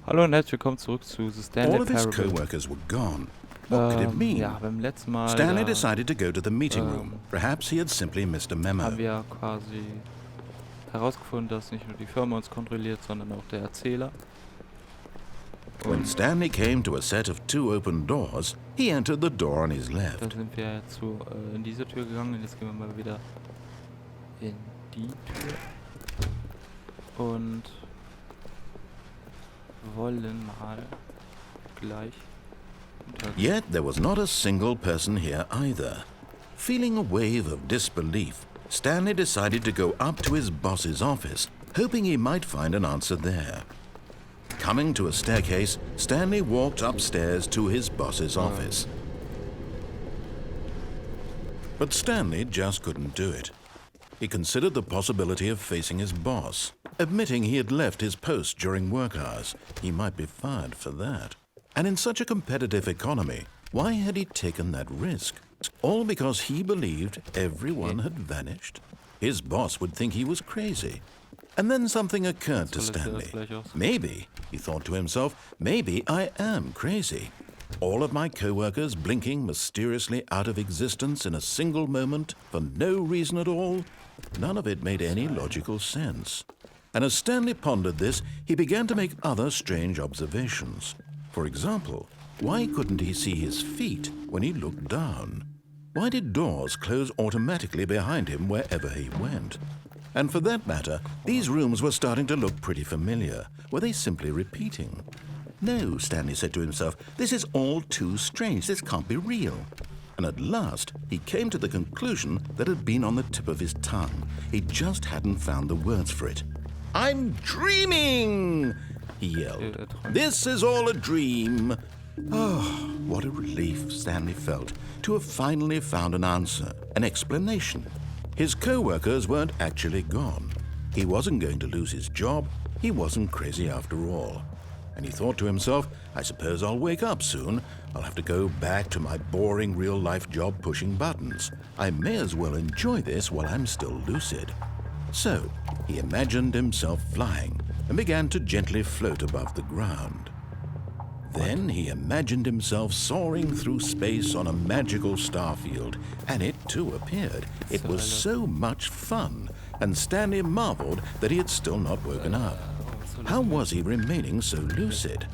Hallo und herzlich willkommen zurück zu The Stanley All of his Parable. co-workers were gone. What could it mean? Ja, beim letzten Mal Stanley da, decided to go to the meeting room. Perhaps he had simply missed a memo. haben wir quasi herausgefunden, dass nicht nur die Firma uns kontrolliert, sondern auch der Erzähler. When Stanley came to a set of 2 open doors, he entered the door on his Da left. sind wir jetzt in diese Tür gegangen und jetzt gehen wir mal wieder in die Tür und wollen mal gleich untergehen. Yet there was not a single person here either. Feeling a wave of disbelief, Stanley decided to go up to his boss's office, hoping he might find an answer there. Coming to a staircase, Stanley walked upstairs to his boss's office. But Stanley just couldn't do it. He considered the possibility of facing his boss, admitting he had left his post during work hours. He might be fired for that. And in such a competitive economy, why had he taken that risk? All because he believed everyone had vanished? His boss would think he was crazy. And then something occurred to Stanley. Maybe, he thought to himself, maybe I am crazy. All of my co-workers blinking mysteriously out of existence in a single moment for no reason at all? None of it made any logical sense. And as Stanley pondered this, he began to make other strange observations. For example, why couldn't he see his feet when he looked down? Why did doors close automatically behind him wherever he went? And for that matter, these rooms were starting to look pretty familiar. Were they simply repeating? No, Stanley said to himself, this is all too strange. This can't be real. And at last, he came to the conclusion that had been on the tip of his tongue. He just hadn't found the words for it. I'm dreaming, he yelled. This is all a dream. Oh, what a relief Stanley felt to have finally found an answer, an explanation. His co-workers weren't actually gone. He wasn't going to lose his job. He wasn't crazy after all. And he thought to himself, I suppose I'll wake up soon. I'll have to go back to my boring real-life job pushing buttons. I may as well enjoy this while I'm still lucid. So, he imagined himself flying and began to gently float above the ground. Then he imagined himself soaring through space on a magical starfield, and it too appeared. It was so much fun, and Stanley marveled that he had still not woken up. How was he remaining so lucid?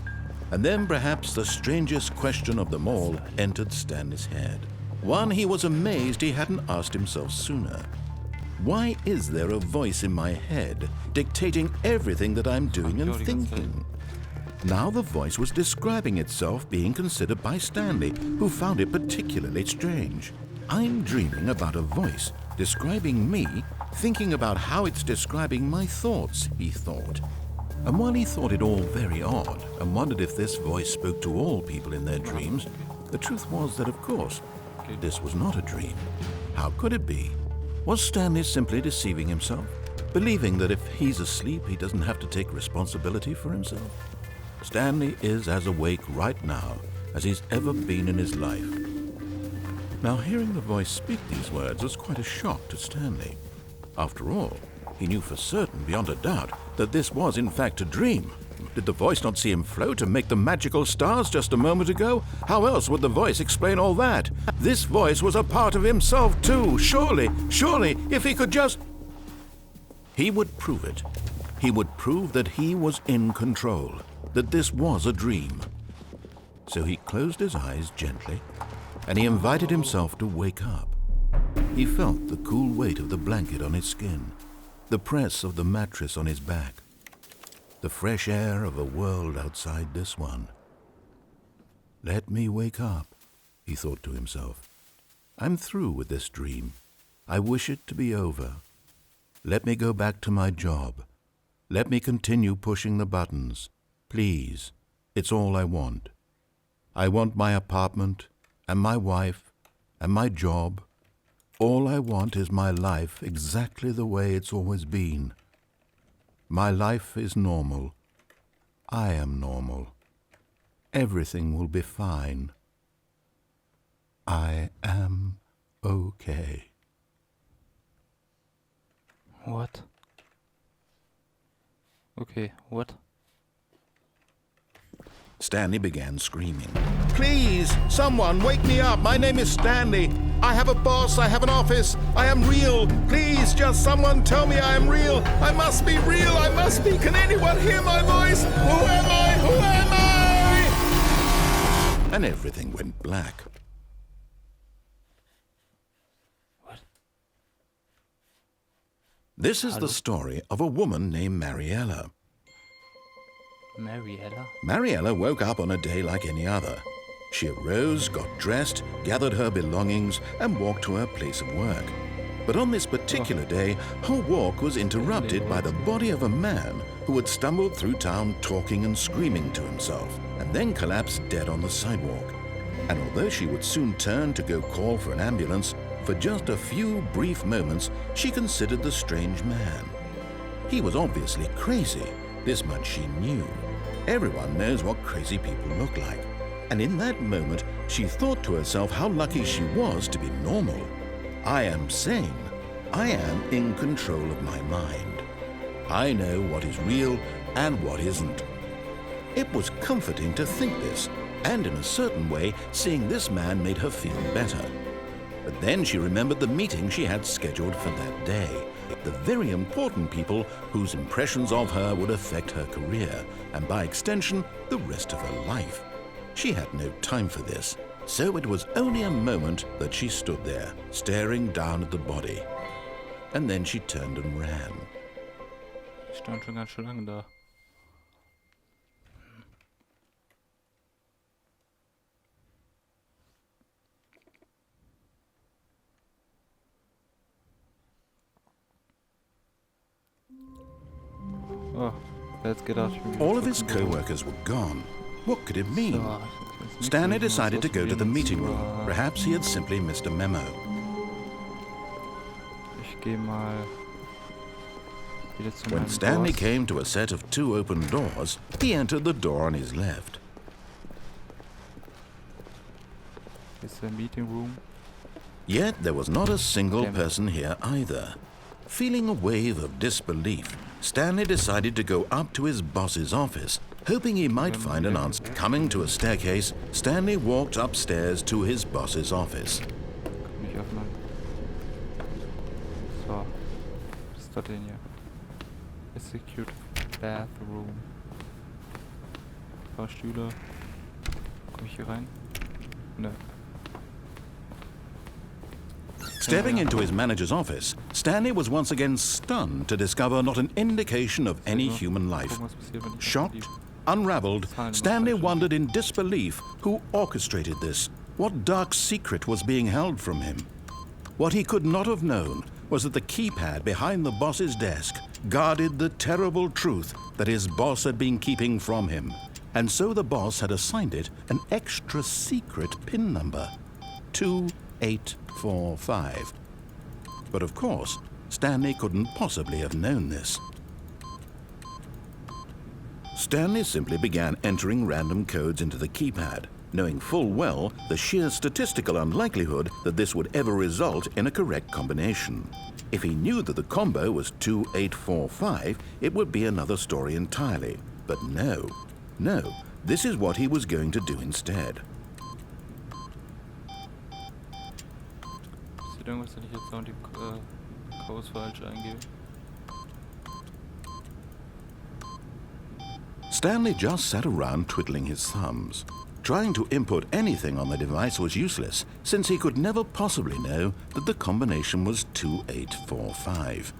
And then perhaps the strangest question of them all entered Stanley's head. One he was amazed he hadn't asked himself sooner. Why is there a voice in my head dictating everything that I'm doing and thinking? Now the voice was describing itself being considered by Stanley, who found it particularly strange. I'm dreaming about a voice describing me, thinking about how it's describing my thoughts, he thought. And while he thought it all very odd and wondered if this voice spoke to all people in their dreams, the truth was that, of course, this was not a dream. How could it be? Was Stanley simply deceiving himself, believing that if he's asleep, he doesn't have to take responsibility for himself? Stanley is as awake right now as he's ever been in his life. Now, hearing the voice speak these words was quite a shock to Stanley. After all, he knew for certain, beyond a doubt, that this was in fact a dream. Did the voice not see him float and make the magical stars just a moment ago? How else would the voice explain all that? This voice was a part of himself too. Surely, if he could just... He would prove it. He would prove that he was in control, that this was a dream. So he closed his eyes gently, and he invited himself to wake up. He felt the cool weight of the blanket on his skin, the press of the mattress on his back, the fresh air of a world outside this one. Let me wake up, he thought to himself. I'm through with this dream. I wish it to be over. Let me go back to my job. Let me continue pushing the buttons. Please, it's all I want. I want my apartment and my wife and my job. All I want is my life exactly the way it's always been. My life is normal. I am normal. Everything will be fine. I am okay. What? Okay, what? Stanley began screaming. "Please, someone, wake me up. My name is Stanley. I have a boss. I have an office. I am real. Please, just someone tell me I am real. I must be real. I must be. Can anyone hear my voice? Who am I? Who am I?" And everything went black. What? This is the story of a woman named Mariella. Mariella? Mariella woke up on a day like any other. She arose, got dressed, gathered her belongings, and walked to her place of work. But on this particular day, her walk was interrupted by the body of a man who had stumbled through town talking and screaming to himself, and then collapsed dead on the sidewalk. And although she would soon turn to go call for an ambulance, for just a few brief moments she considered the strange man. He was obviously crazy, this much she knew. Everyone knows what crazy people look like. And in that moment, she thought to herself how lucky she was to be normal. I am sane. I am in control of my mind. I know what is real and what isn't. It was comforting to think this, and in a certain way, seeing this man made her feel better. But then she remembered the meeting she had scheduled for that day. The very important people whose impressions of her would affect her career, and by extension, the rest of her life. She had no time for this, so it was only a moment that she stood there, staring down at the body. And then she turned and ran. Ich stand schon ganz schön lange da. Oh, jetzt gedacht, ich bin All of his co-workers were gone. What could it mean? Stanley decided to go to the meeting room. Perhaps he had simply missed a memo. Ich gehe mal wieder zu When meinem Stanley Boss. came to a set of 2 open doors, he entered the door on his left. Ist der Meeting Room. Yet there was not a single Damn it. person here either. Feeling a wave of disbelief, Stanley decided to go up to his boss's office, hoping he might find an answer. Coming to a staircase, Stanley walked upstairs to his boss's office. Kann ich öffnen. So. Was ist das denn hier? Execute Bathroom. Ein paar Stühle. Komm ich hier rein? Ne. Stepping into his manager's office, Stanley was once again stunned to discover not an indication of any human life. Gucken, was passiert, wenn ich Shocked, unraveled, Stanley wondered in disbelief who orchestrated this, what dark secret was being held from him. What he could not have known was that the keypad behind the boss's desk guarded the terrible truth that his boss had been keeping from him, and so the boss had assigned it an extra secret PIN number, 2845. But of course, Stanley couldn't possibly have known this. Stanley simply began entering random codes into the keypad, knowing full well the sheer statistical unlikelihood that this would ever result in a correct combination. If he knew that the combo was 2845, it would be another story entirely. But no, this is what he was going to do instead. Ist irgendwas, wenn ich jetzt noch die Codes falsch eingebe? Stanley just sat around twiddling his thumbs. Trying to input anything on the device was useless, since he could never possibly know that the combination was 2845.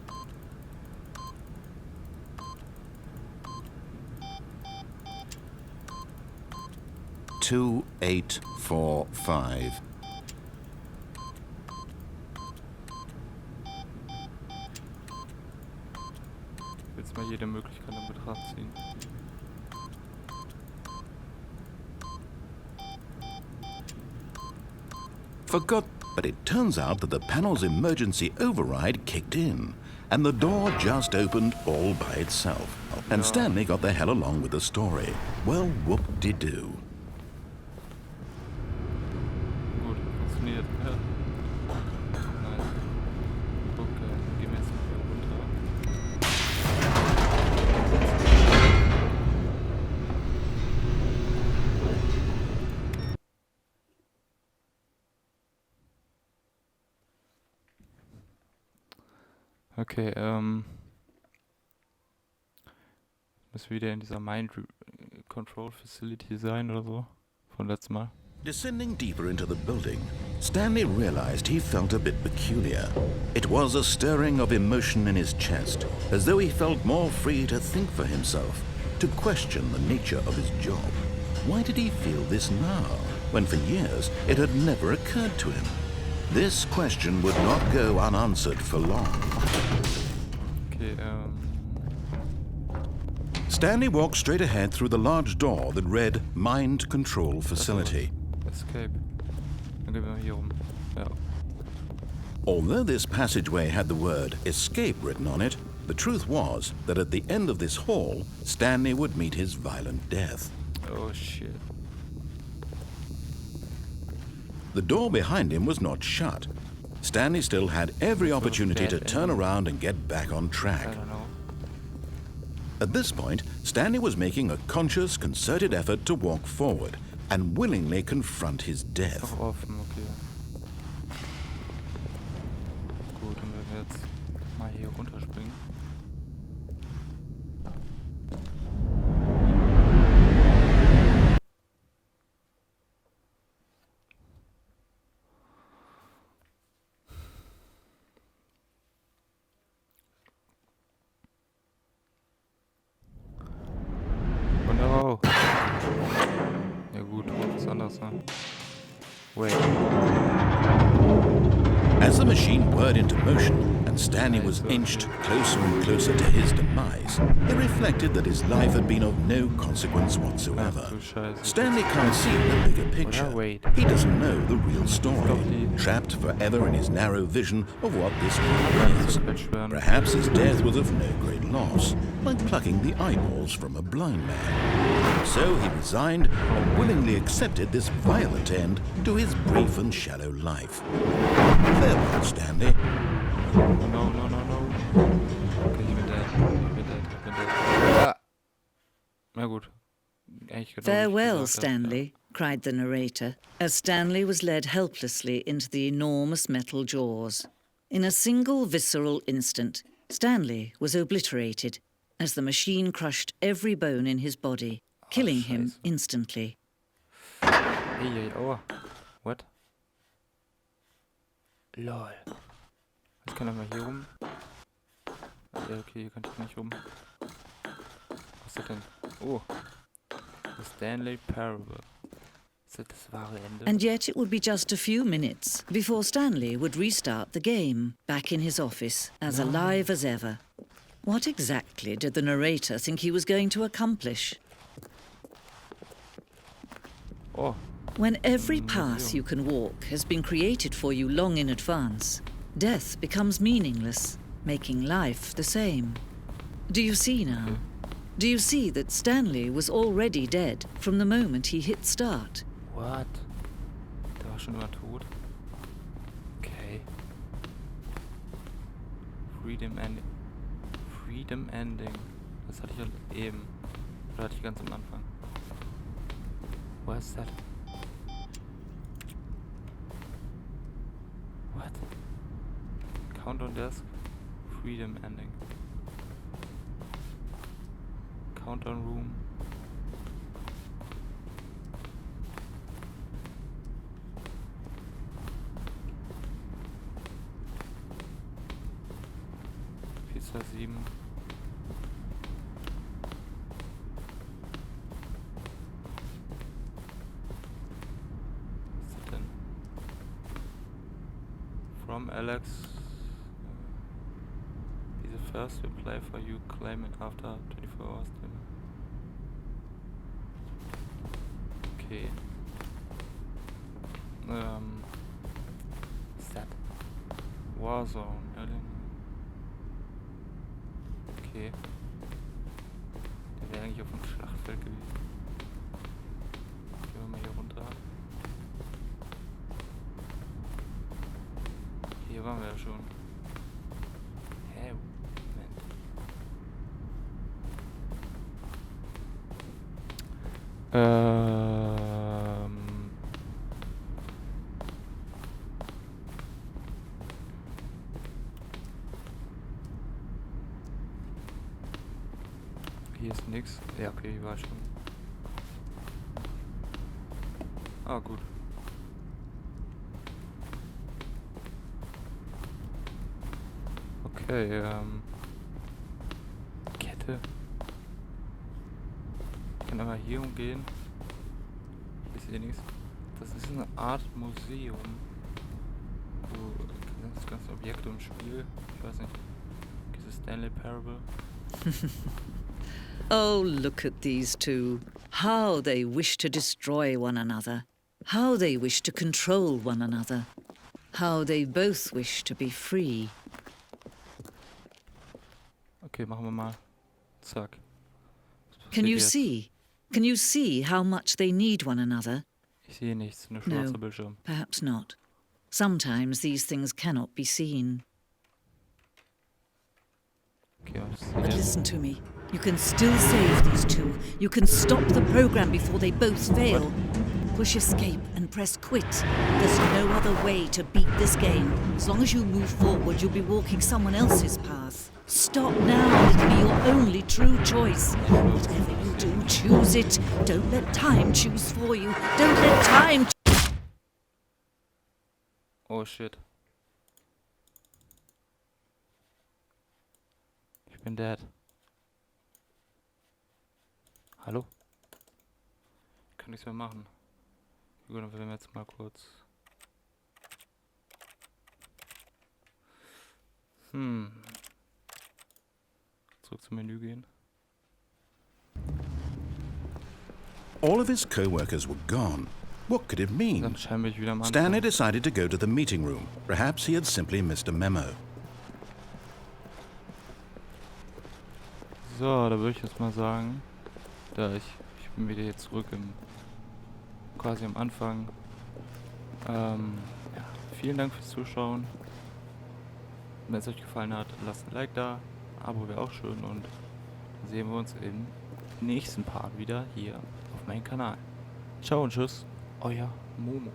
(2845). Jetzt mal jede Möglichkeit in Betracht ziehen. But it turns out that the panel's emergency override kicked in, and the door just opened all by itself. And Stanley got the hell along with the story. Well, whoop-de-doo. Gut, funktioniert. Ja. Nice. Okay, dann gehen wir jetzt mal runter. Okay, müssen wir wieder in dieser Mind Control Facility sein oder so? Von letztem Mal. Descending deeper into the building, Stanley realized he felt a bit peculiar. It was a stirring of emotion in his chest, as though he felt more free to think for himself, to question the nature of his job. Why did he feel this now, when for years it had never occurred to him? This question would not go unanswered for long. Okay, Stanley walked straight ahead through the large door that read Mind Control Facility. Escape. Dann gehen wir hier rum. Ja. Although this passageway had the word escape written on it, the truth was that at the end of this hall, Stanley would meet his violent death. Oh shit. The door behind him was not shut. Stanley still had every opportunity to turn around and get back on track. I don't know. At this point, Stanley was making a conscious, concerted effort to walk forward and willingly confront his death. Noch offen, okay. Gut, dann werden wir jetzt mal hier runterspringen. Oh no! Ja gut, was anders, ne? Wait. As the machine whirred into motion and Stanley was inched closer and closer to his demise, he reflected that his life had been of no consequence whatsoever. Stanley can't see the bigger picture. He doesn't know the real story, trapped forever in his narrow vision of what this world is. Perhaps his death was of no great loss, like plucking the eyeballs from a blind man. So he resigned and willingly accepted this violent end to his brief and shallow life. Farewell, Stanley. No, no, no, no. Okay, ich bin dead. Ich bin dead. Ah. Na gut. Eigentlich genau, wie ich Farewell, gesagt Stanley, cried the narrator, as Stanley was led helplessly into the enormous metal jaws. In a single visceral instant, Stanley was obliterated as the machine crushed every bone in his body, killing him Scheiße. instantly. Hey, aua. What? Lol. Jetzt kann er mal hier rum. Ja, okay, hier kann ich nicht rum. Was ist das denn? Oh. The Stanley Parable. Ist das das wahre Ende? And yet it would be just a few minutes before Stanley would restart the game, back in his office, as alive as ever. What exactly did the narrator think he was going to accomplish? Oh. When every path you can walk has been created for you long in advance, death becomes meaningless, making life the same. Do you see now? Do you see that Stanley was already dead from the moment he hit start? What? Der war schon immer tot. Okay. Freedom Ending. Freedom Ending. Das hatte ich ja eben. Oder hatte ich ganz am Anfang? What is that? What? Countdown Desk. Freedom Ending. Countdown Room. Pizza 7. Was ist das denn? From Alex. Be the first to apply for you, claim it after 24 hours. Okay. What's that? Warzone. Okay. Der wäre eigentlich auf dem Schlachtfeld gewesen. Gehen wir mal hier runter. Hier waren wir ja schon. Hä? Moment. hier ist nix. Ja, okay, hier war schon. Ah, gut. Okay, Kette. Ich kann aber hier umgehen. Hier ist eh nichts. Das ist eine Art Museum. Wo das ganze Objekte im Spiel. Ich weiß nicht. Dieses Stanley Parable. Oh, look at these two. How they wish to destroy one another. How they wish to control one another. How they both wish to be free. Okay, machen wir mal. Zack. Can you see? Can you see how much they need one another? Ich sehe nichts, nur schwarzer No, Bildschirm. perhaps not. Sometimes these things cannot be seen. Okay, was ist But jetzt? listen to me. You can still save these two. You can stop the program before they both fail. Push escape and press quit. There's no other way to beat this game. As long as you move forward, you'll be walking someone else's path. Stop now. It'll be your only true choice. Whatever you do, choose it. Don't let time choose for you. Don't let time. Oh shit. Ich bin dead. Hallo? Ich kann nichts mehr machen. Gut, dann werden wir jetzt mal kurz. Zurück zum Menü gehen. All of his co-workers were gone. What could it mean? Dann scheinbar ich wieder am Stanley Anfang. decided to go to the meeting room. Perhaps he had simply missed a memo. So, da würde ich jetzt mal sagen, ich bin wieder jetzt zurück quasi am Anfang. Ja, vielen Dank fürs Zuschauen. Wenn es euch gefallen hat, lasst ein Like da, Abo wäre auch schön und dann sehen wir uns im nächsten Part wieder hier auf meinem Kanal. Ciao und tschüss, euer Momo.